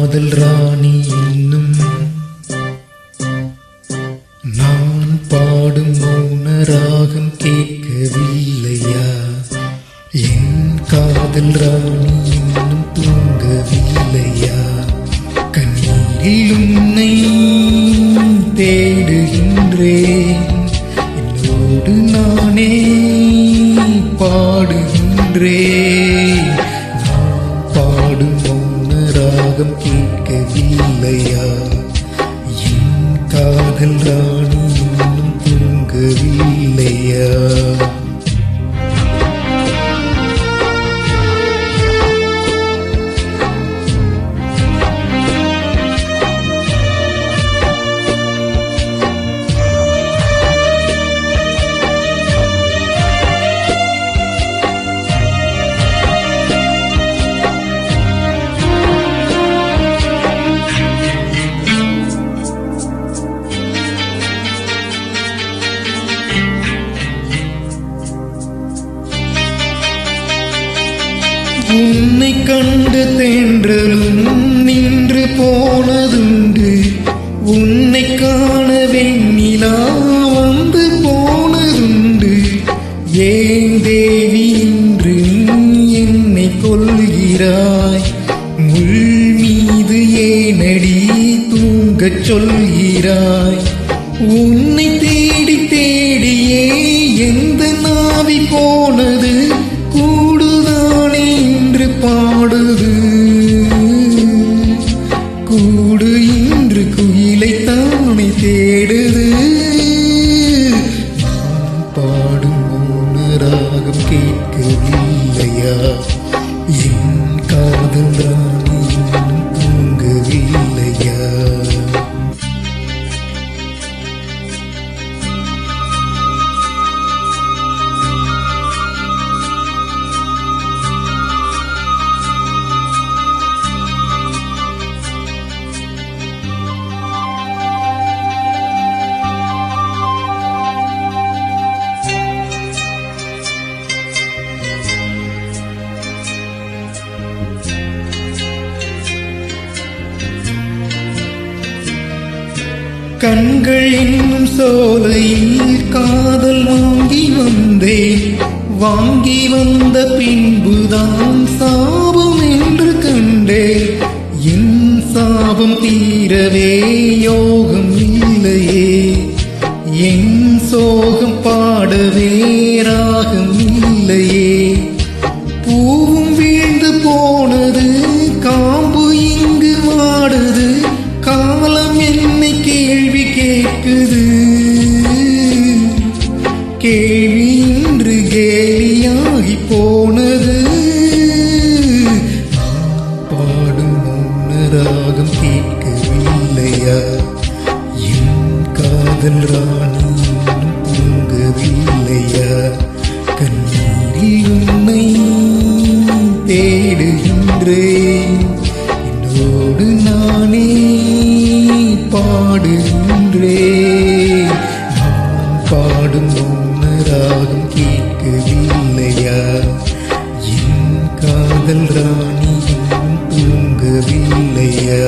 காதல் ராணி இன்னும் நான் பாடும் மௌன ராகம் கேட்கவில்லையா? என் காதல் ராணி இன்னும் தூங்கவில்லையா? கண்ணீரில் உன்னை தேடுகின்றேன், என்னோடு நானே பாடுகின்றேன். நான் பாடும் மௌன ராகம் கேட்கவில்லையா? என் காதல் ராணி இன்னும் தூங்கவில்லையா? உன்னை கண்ட தென்றலும் நின்று போனதுண்டு, உன்னை காண வெண்ணிலா வந்து போனதுண்டு. ஏன் தேவி இன்று என்னை கொள்கிறாய்? முள் மீது ஏனடி தூங்கச் சொல்கிறாய்? உன்னை தேடி தேடியே எந்த நாவி போனது, கூடுதானே இன்று பாடுது. கூடு இன்று குயிலை தானே தேடுது. நான் பாடும் மௌன ராகம் கேட்கவில்லையா? என் காதல் ராணி இன்னும் தூங்கவில்லையா? கண்கள் என்னும் சோலையில் காதல் வாங்கி வந்தேன், வாங்கி வந்த பின்புதான் சாபம் என்று கண்டேன். என் சாபம் தீரவே யோகம் இல்லையே, என் சோகம் பாடவே ராகம் இல்லையே. பூவும் வீழ்ந்து போனது, காம்பு இங்கு வாடுது, காலம் என்னை கேள்வி கேட்குது. கேள்வி இன்று கேலியாகி போனது. பாடும் மௌன ராகம் கேட்கவில்லையா? என் காதல் ராணி இன்னும் தூங்கவில்லையா? கண்ணீரில் உன்னை தேடுகின்றேன், என்னோடு நானே பாடுகின்றேன். நான் பாடும் மௌன ராகம் கேட்கவில்லையா? என் காதல் ராணி இன்னும் தூங்கவில்லையா?